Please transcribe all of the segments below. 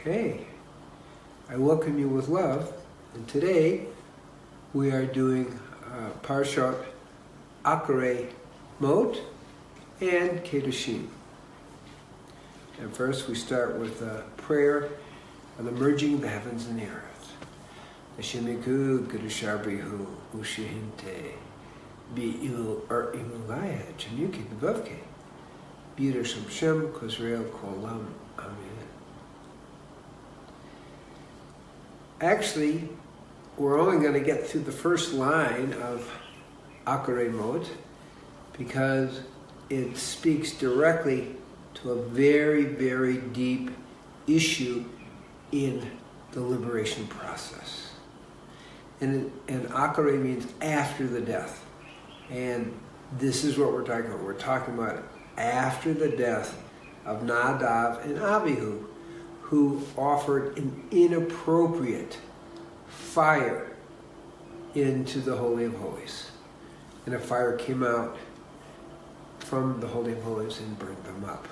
Okay, I welcome you with love, and today we are doing Parsha Acharei Mot and Kedoshim. And first we start with a prayer on the merging of the heavens and the earth. Hashemiku Kedusharbihu Ushihinte Bi'ilu Imulaya Chanuki Bivavke B'Yiddush Shem Kozreel Kolam Amen. Actually, we're only going to get through the first line of Acharei Mot because it speaks directly to a very, very deep issue in the liberation process. And Acharei means after the death. And this is what we're talking about. We're talking about after the death of Nadav and Abihu, who offered an inappropriate fire into the Holy of Holies. And a fire came out from the Holy of Holies and burned them up.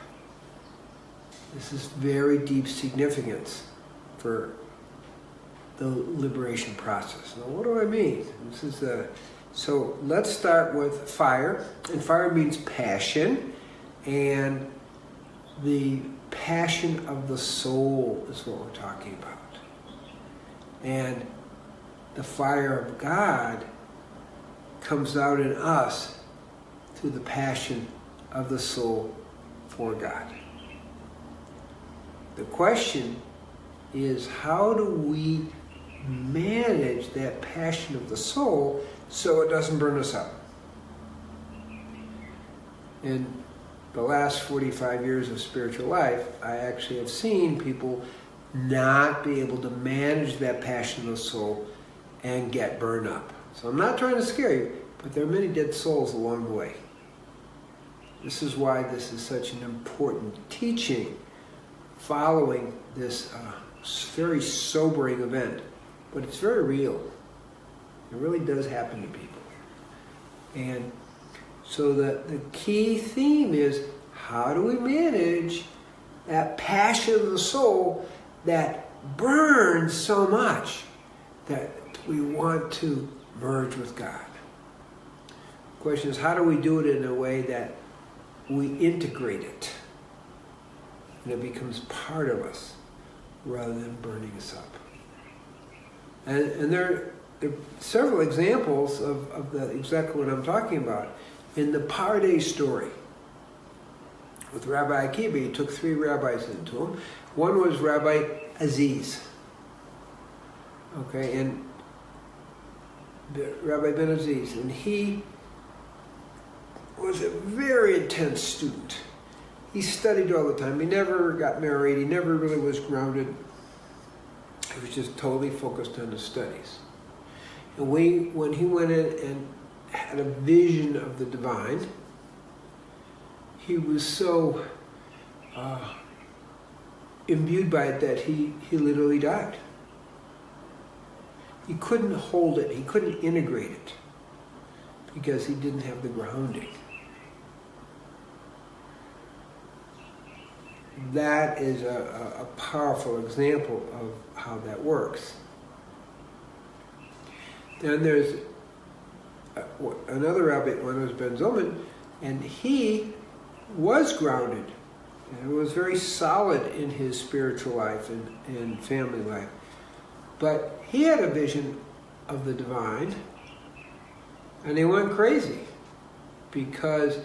This is very deep significance for the liberation process. Now, what do I mean? So let's start with fire. And fire means passion. And the passion of the soul is what we're talking about. And the fire of God comes out in us through the passion of the soul for God. The question is, how do we manage that passion of the soul so it doesn't burn us up? In the last 45 years of spiritual life, I actually have seen people not be able to manage that passion of the soul and get burned up. So I'm not trying to scare you, but there are many dead souls along the way. This is why this is such an important teaching following this very sobering event. But it's very real. It really does happen to people. And so the key theme is, how do we manage that passion of the soul that burns so much that we want to merge with God? The question is, how do we do it in a way that we integrate it and it becomes part of us rather than burning us up? And there are several examples of exactly what I'm talking about. In the Pardes story, with Rabbi Akiva, he took 3 rabbis into him. One was Rabbi Aziz. Okay, and Rabbi Ben Aziz, and he was a very intense student. He studied all the time. He never got married. He never really was grounded. He was just totally focused on his studies. And when he went in and had a vision of the divine, he was so imbued by it that he literally died. He couldn't hold it. He couldn't integrate it because he didn't have the grounding. That is a powerful example of how that works. Then there's another rabbi, one was Ben Zilman, and he was grounded and was very solid in his spiritual life and family life. But he had a vision of the divine, and he went crazy because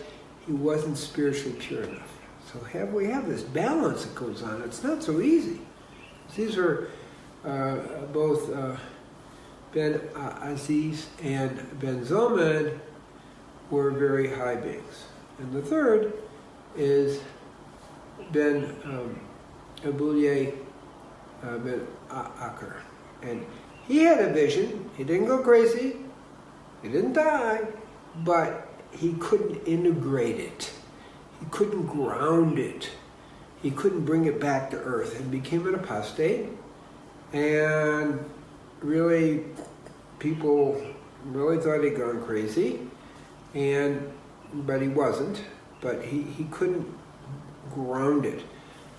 he wasn't spiritually pure enough. So we have this balance that goes on. It's not so easy. These are both Ben Aziz and Ben Zilman were very high beings. And the third is Ben Abulye Ben Akar. And he had a vision. He didn't go crazy. He didn't die. But he couldn't integrate it. He couldn't ground it. He couldn't bring it back to earth, and became an apostate. And really, people really thought he'd gone crazy, but he wasn't. But he couldn't ground it.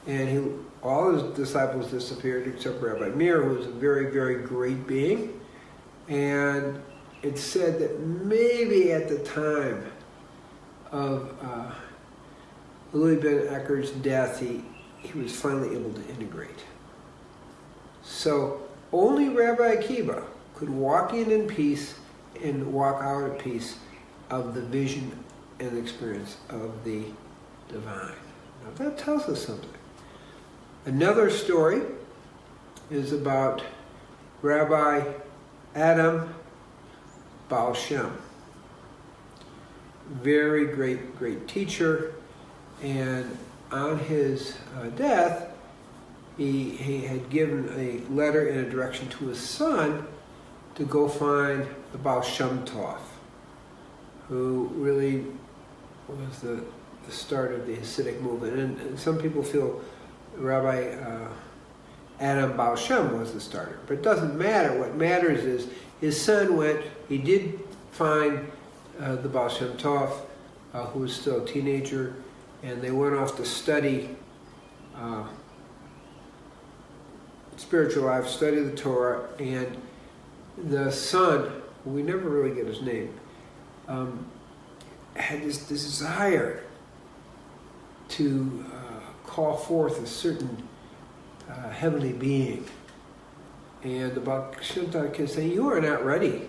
and all his disciples disappeared except Rabbi Meir, who was a very, very great being. And it's said that maybe at the time of Louis Ben Ecker's death, he was finally able to integrate. So only Rabbi Akiva could walk in peace and walk out at peace of the vision and experience of the divine. Now that tells us something. Another story is about Rabbi Adam Baal Shem. Very great teacher, and on his death, he had given a letter and a direction to his son to go find the Baal Shem Tov, who really was the start of the Hasidic movement. And some people feel Rabbi Adam Baal Shem was the starter. But it doesn't matter. What matters is his son went, he did find the Baal Shem Tov, who was still a teenager, and they went off to study spiritual life, study the Torah, and the son, we never really get his name, had this desire to call forth a certain heavenly being. And the Baal Shem Tov can say, you are not ready.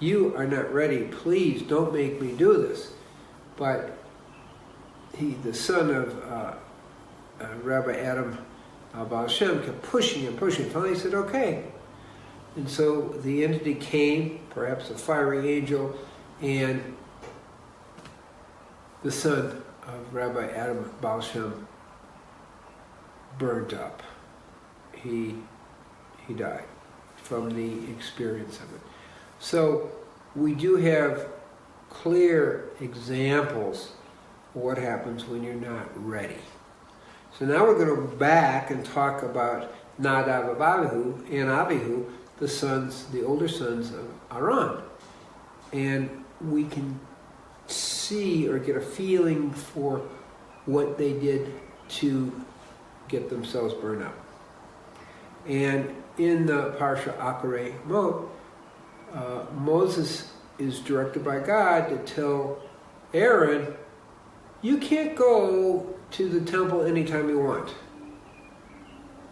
You are not ready. Please don't make me do this. But the son of Rabbi Adam Baal Shem kept pushing and pushing. Finally he said, okay. And so the entity came, perhaps a fiery angel, and the son of Rabbi Adam Baal Shem burned up. He died from the experience of it. So we do have clear examples of what happens when you're not ready. So now we're going to go back and talk about Nadav and Abihu, the older sons of Aaron. And we can see or get a feeling for what they did to get themselves burned up. And in the Parsha Acharei Mot, Moses is directed by God to tell Aaron, you can't go to the temple anytime you want.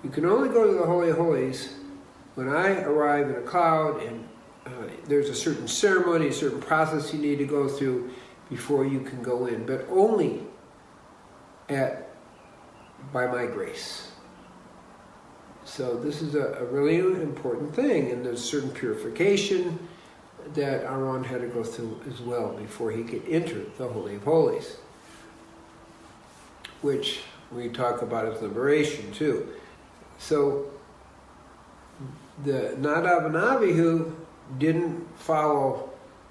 You can only go to the Holy of Holies when I arrive in a cloud, and there's a certain ceremony, a certain process you need to go through before you can go in, but only by my grace. So this is a really important thing, and there's certain purification that Aaron had to go through as well before he could enter the Holy of Holies, which we talk about as liberation too. So the Nadav and Abihu didn't follow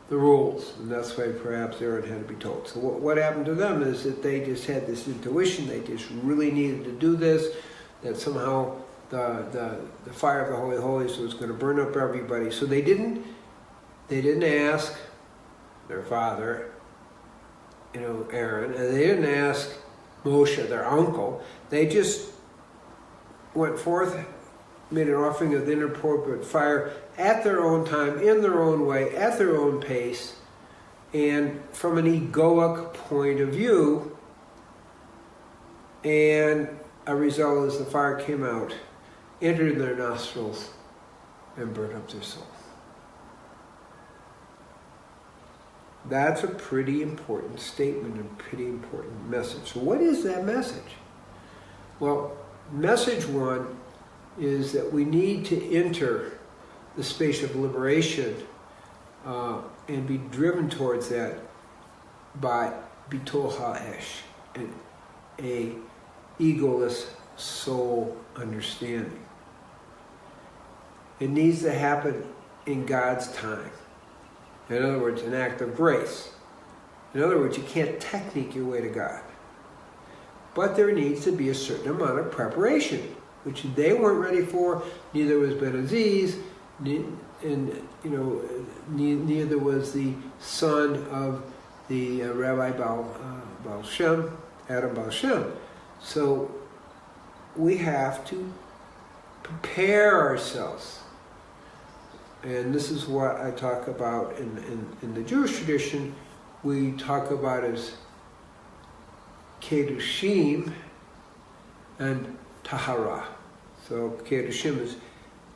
the rules, and that's why perhaps Aaron had to be told. So what happened to them is that they just had this intuition, they just really needed to do this, that somehow the fire of the Holy Holies was going to burn up everybody. So they didn't ask their father, Aaron, and they didn't ask Moshe, their uncle. They just went forth, made an offering of the inappropriate fire at their own time, in their own way, at their own pace, and from an egoic point of view. And a result is the fire came out, entered in their nostrils, and burned up their soul. That's a pretty important statement and pretty important message. So what is that message? Well, message one is that we need to enter the space of liberation and be driven towards that by bitol ha'esh, a egoless soul understanding. It needs to happen in God's time. In other words, an act of grace. In other words, you can't technique your way to God. But there needs to be a certain amount of preparation, which they weren't ready for. Neither was Ben Aziz, and neither was the son of the Rabbi Baal Shem, Adam Baal Shem. So we have to prepare ourselves. And this is what I talk about in the Jewish tradition. We talk about as Kedoshim and Tahara. So Kedoshim is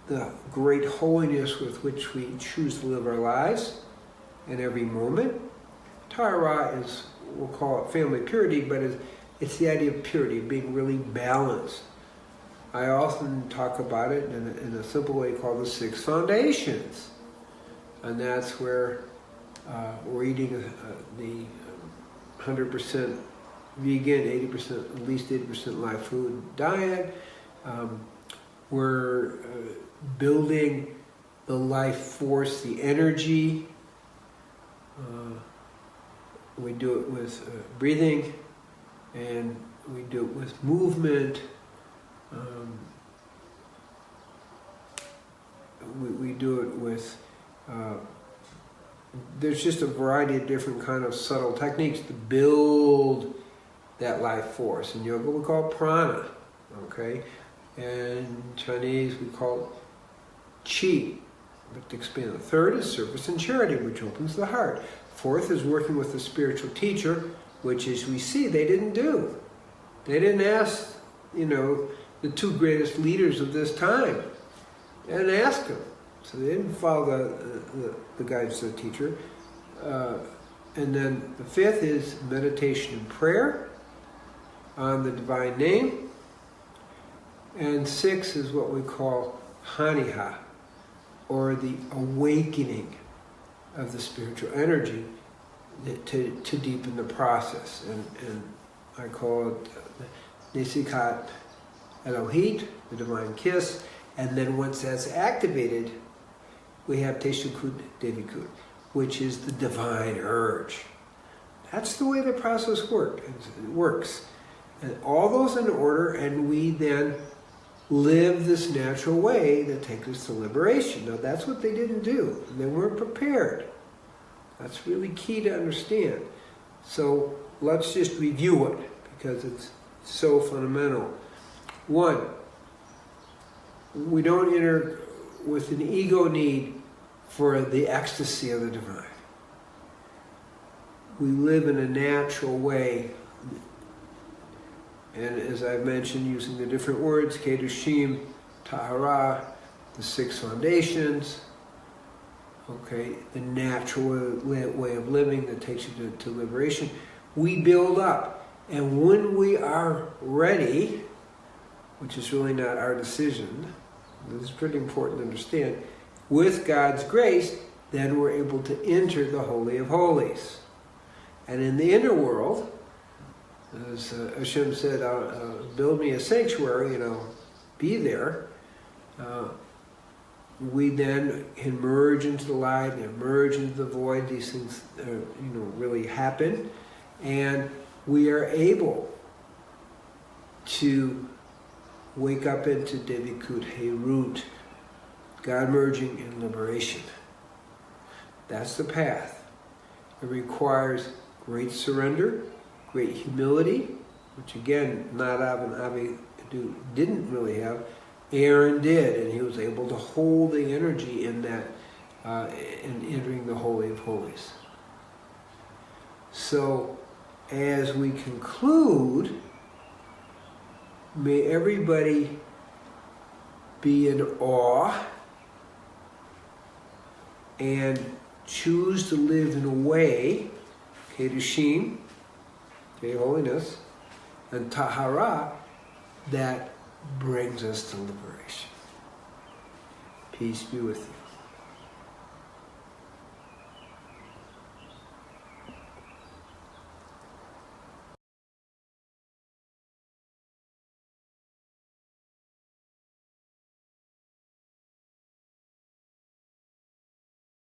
the great holiness with which we choose to live our lives in every moment. Tahara is, we'll call it family purity, but it's the idea of purity, of being really balanced. I often talk about it in a simple way called the 6 foundations. And that's where we're eating the 100% vegan, 80%, at least 80% live food diet. We're building the life force, the energy. We do it with breathing, and we do it with movement. We do it with, there's just a variety of different kind of subtle techniques to build that life force. In yoga we call it prana, okay? And in Chinese we call it qi, but to expand. The third is service and charity, which opens the heart. Fourth is working with the spiritual teacher, which, as we see, they didn't do. They didn't ask, the 2 greatest leaders of this time. They didn't ask them. So they didn't follow the guidance of the teacher. And then the 5th is meditation and prayer on the divine name. And 6 is what we call haniha, or the awakening of the spiritual energy to deepen the process. And I call it Nesikat Elohit, the divine kiss. And then once that's activated, we have Teshukud Devikud, which is the divine urge. That's the way the process works. And all those in order, and we then live this natural way that takes us to liberation. Now that's what they didn't do. They weren't prepared. That's really key to understand. So let's just review it, because it's so fundamental. 1, we don't enter with an ego need for the ecstasy of the divine. We live in a natural way. And as I've mentioned, using the different words, Kedoshim, Tahara, the 6 foundations, okay, the natural way of living that takes you to liberation, we build up. And when we are ready, which is really not our decision, this is pretty important to understand, with God's grace, then we're able to enter the Holy of Holies. And in the inner world, as Hashem said, build me a sanctuary, be there. We then emerge into the light, emerge into the void. These things, really happen. And we are able to wake up into Devikud Herut, God merging in liberation. That's the path. It requires great surrender, great humility, which again, Nadav and Abihu didn't really have. Aaron did, and he was able to hold the energy in that, in entering the Holy of Holies. So, as we conclude, may everybody be in awe and choose to live in a way, Kedoshim, holiness, and Tahara, that brings us to liberation. Peace be with you.